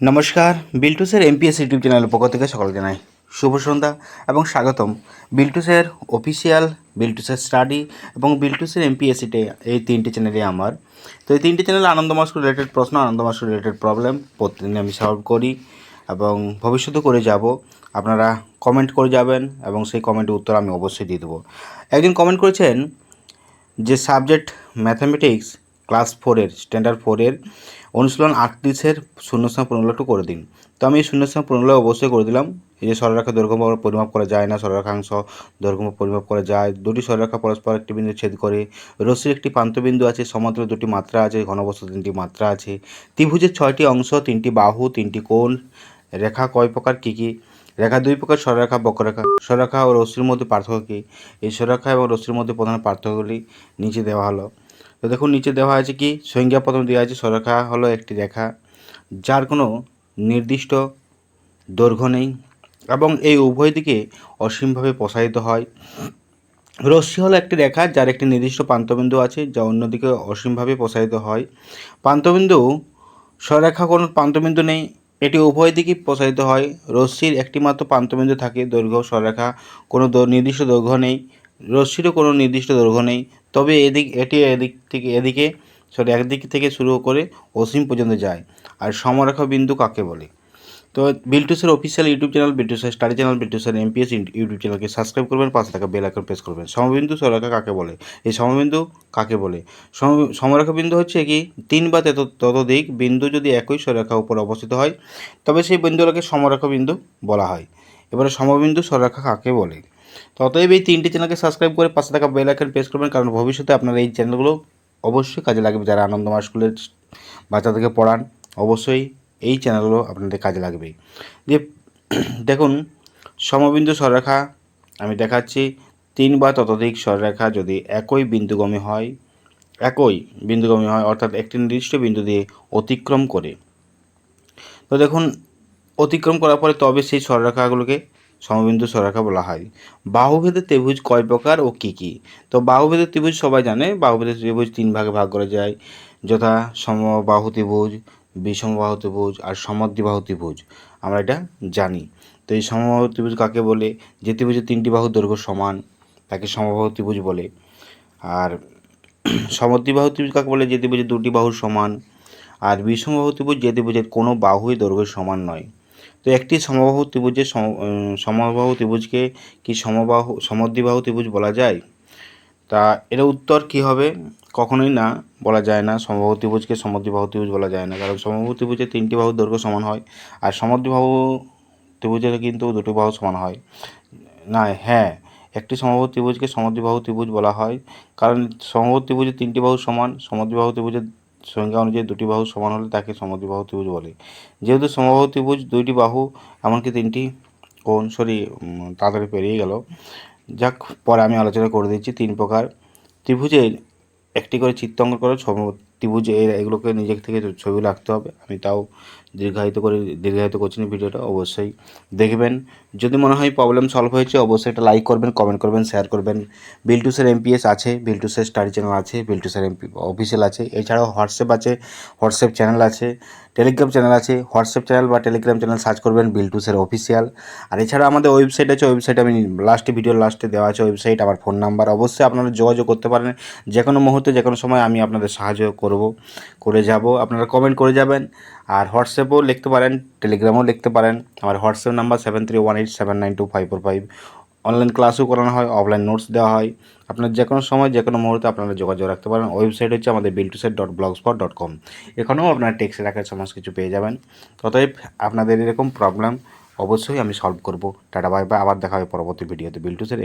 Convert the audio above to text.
নমস্কার, বিল্টুসের MPS YouTube চ্যানেলের পক্ষ থেকে সকলকে জানাই শুভ সন্ধ্যা এবং স্বাগতম। বিল্টুসের অফিসিয়াল, বিল্টুসের স্টাডি এবং বিল্টুসের এমপিএসিতে এই তিনটি চ্যানেলে আমার। তো এই তিনটি চ্যানেলে আনন্দ মাস্ক রিলেটেড প্রশ্ন, আনন্দ মাস্ক রিলেটেড প্রবলেম প্রতিদিন আমি সলভ করি এবং ভবিষ্যতে করে যাব। আপনারা কমেন্ট করে যাবেন এবং সেই কমেন্টের উত্তর আমি অবশ্যই দিয়ে দেবো। একজন কমেন্ট করেছেন যে সাবজেক্ট ম্যাথামেটিক্স ক্লাস 4-এর স্ট্যান্ডার্ড 4-এর অনুশীলন 38-এর শূন্যস্থান পূরণলটা করে দিন। তো আমি এই শূন্যস্থান পূরণল অবশ্যই করে দিলাম। এই যে সরলরেখা দৈর্ঘ্য পরিমাপ করা যায় না, সরলরেখাংশ দৈর্ঘ্য পরিমাপ করা যায়। দুটি সরলরেখা পরস্পর একটি বিন্দু ছেদ করে, রশ্মির একটি প্রান্তবিন্দু আছে, সমান্তরাল দুটি মাত্রা আছে, ঘনবস্তু 3টি মাত্রা আছে, ত্রিভুজের 6টি অংশ, 3টি বাহু, 3টি কোণ। রেখা কয় প্রকার, কী কী? রেখা 2 প্রকার, সরলরেখা, বক্ররেখা। সরলরেখা ও রশ্মির মধ্যে পার্থক্য কী? এই সরলরেখা এবং রশ্মির মধ্যে প্রধান পার্থক্যগুলি নিচে দেওয়া হলো। তো দেখুন নিচে দেওয়া আছে কি সংজ্ঞা প্রথম দেওয়া আছে। সরলরেখা হলো একটি রেখা যার কোনো নির্দিষ্ট দৈর্ঘ্য নেই এবং এই উভয় দিকে অসীমভাবে প্রসারিত হয়। রশ্মি হলো একটি রেখা যার একটি নির্দিষ্ট প্রান্তবিন্দু আছে যা অন্যদিকে অসীমভাবে প্রসারিত হয়। প্রান্তবিন্দু, সরলরেখা কোনো প্রান্তবিন্দু নেই, এটি উভয় দিকেই প্রসারিত হয়। রশ্মির একটি মাত্র প্রান্তবিন্দু থাকে দৈর্ঘ্য, সরলরেখা কোনো নির্দিষ্ট দৈর্ঘ্য নেই, রশ্মিরও কোনো নির্দিষ্ট দৈর্ঘ্য নেই, তবে এটি একদিক থেকে শুরু করে অসীম পর্যন্ত যায়। আর সমরেখা বিন্দু কাকে বলে? তো বিল্টুসের অফিসিয়াল ইউটিউব চ্যানেল, বিল্টুসের স্টাডি চ্যানেল, বিল্টুসের এমপিএস ইউটিউব চ্যানেলকে সাবস্ক্রাইব করবেন, পাশে থাকা বেল আইকন প্রেস করবেন। সমবিন্দু সরলরেখা কাকে বলে? এই সমবিন্দু কাকে বলে? সমরেখা বিন্দু হচ্ছে কি 3 বা ততোধিক বিন্দু যদি একই সরলরেখার উপর অবস্থিত হয় তবে সেই বিন্দুগুলোকে সমরেখা বিন্দু বলা হয়। এবারে সমবিন্দু সরলরেখা কাকে বলে? ততএব এই তিনটি চ্যানেলকে সাবস্ক্রাইব করে পাশে থাকা বেল আইকন প্রেস করবেন, কারণ ভবিষ্যতে আপনার এই চ্যানেলগুলো অবশ্যই কাজে লাগবে। যারা আনন্দমা স্কুলের বাচ্চাদেরকে পড়ান অবশ্যই এই চ্যানেলগুলো আপনাদের কাজে লাগবে। যে দেখুন সমবিন্দু সরলরেখা আমি দেখাচ্ছি। 3 বা ততোধিক সরলরেখা যদি একই বিন্দুগামী হয় অর্থাৎ একটি নির্দিষ্ট বিন্দু দিয়ে অতিক্রম করে, তো দেখুন অতিক্রম করার পরে তবে সেই সরলরেখাগুলোকে সমবিন্দু সরলরেখা বলা হয়। বাহুভেদের ত্রিভুজ কয় প্রকার ও কী কী? তো বাহুভেদের ত্রিভুজ সবাই জানে। বাহুভেদের ত্রিভুজ 3 ভাগে ভাগ করা যায়, যথা সমবাহু ত্রিভুজ, বিষমবাহু ত্রিভুজ আর সমদ্বিবাহু ত্রিভুজ। আমরা এটা জানি। তো এই সমবাহু ত্রিভুজ কাকে বলে? যে ত্রিভুজের 3টি বাহুর দৈর্ঘ্য সমান তাকে সমবাহু ত্রিভুজ বলে। আর সমদ্বিবাহু ত্রিভুজ কাকে বলে? যে ত্রিভুজের 2টি বাহু সমান। আর বিষমবাহু ত্রিভুজ যে ত্রিভুজের কোনো বাহুই দৈর্ঘ্য সমান নয়। তো একটি সমবাহু ত্রিভুজকে কি সমদ্বিবাহু ত্রিভুজ বলা যায়? তা এর উত্তর কি হবে? কখনোই না, বলা যায় না। সমবাহু ত্রিভুজকে সমদ্বিবাহু ত্রিভুজ বলা যায় না, কারণ সমবাহু ত্রিভুজের 3টি বাহুর দৈর্ঘ্য সমান হয় আর সমদ্বিবাহু ত্রিভুজের কিন্তু 2টি বাহু সমান হয় না। হ্যাঁ, একটি সমবাহু ত্রিভুজকে সমদ্বিবাহু ত্রিভুজ বলা হয়, কারণ সমবাহু ত্রিভুজের 3টি বাহু সমান। সমদ্বিবাহু ত্রিভুজের সংজ্ঞা অনুযায়ী 2টি বাহু সমান হলে তাকে সমদ্বিবাহু ত্রিভুজ বলে। যেহেতু সমবাহু ত্রিভুজ 2টি বাহু এমনকি 3টি কোণ, তাড়াতাড়ি পেরিয়ে গেল, যাক পরে আমি আলোচনা করে দিচ্ছি। 3 প্রকার ত্রিভুজের একটি করে চিত্র অঙ্কন করে ত্রিভুজ এগুলোকে নিজের থেকে ছবি আঁকতে হবে। আমি তাও দীর্ঘায়িত করছি না, ভিডিওটা অবশ্যই দেখবেন। যদি মনে হয় প্রবলেম সলভ হয়েছে অবশ্যই একটা লাইক করবেন, কমেন্ট করবেন, শেয়ার করবেন। বিল্টুসের এমপিএস আছে, বিল্টুসের স্টাডি চ্যানেল আছে, বিল্টুসের অফিসিয়াল আছে, এছাড়াও হোয়াটসঅ্যাপ আছে, হোয়াটসঅ্যাপ চ্যানেল আছে, টেলিগ্রাম চ্যানেল আছে। হোয়াটসঅ্যাপ চ্যানেল বা টেলিগ্রাম চ্যানেল সার্চ করবেন বিল্টুসের অফিসিয়াল। আর এছাড়া আমাদের ওয়েবসাইট আছে, ওয়েবসাইট আমি ভিডিওর লাস্টে দেওয়া আছে ওয়েবসাইট, আমার ফোন নাম্বার। অবশ্যই আপনারা যোগাযোগ করতে পারেন যে কোনো মুহূর্তে, যে কোনো সময় আমি আপনাদের সাহায্য করে যাব। আপনারা কমেন্ট করে যাবেন। আর হোয়াটসঅ্যাপও লিখতে পারেন, টেলিগ্রামও লিখতে পারেন। আমার হোয়াটসঅ্যাপ নাম্বার 7318792545। অনলাইন ক্লাসও করানো হয়, অফলাইন নোটস দেওয়া হয়। আপনার যে কোনো সময় যে কোনো মুহূর্তে আপনারা যোগাযোগ রাখতে পারেন। ওয়েবসাইট হচ্ছে আমাদের biltuset.blogspot.com। এখানেও আপনারা টেক্সটের আকারে সমস্ত কিছু পেয়ে যাবেন। অতএব আপনাদের এরকম প্রবলেম অবশ্যই আমি সলভ করব। টাটা বাই বাই, আবার দেখা হবে পরবর্তী ভিডিওতে। বিল্টুসের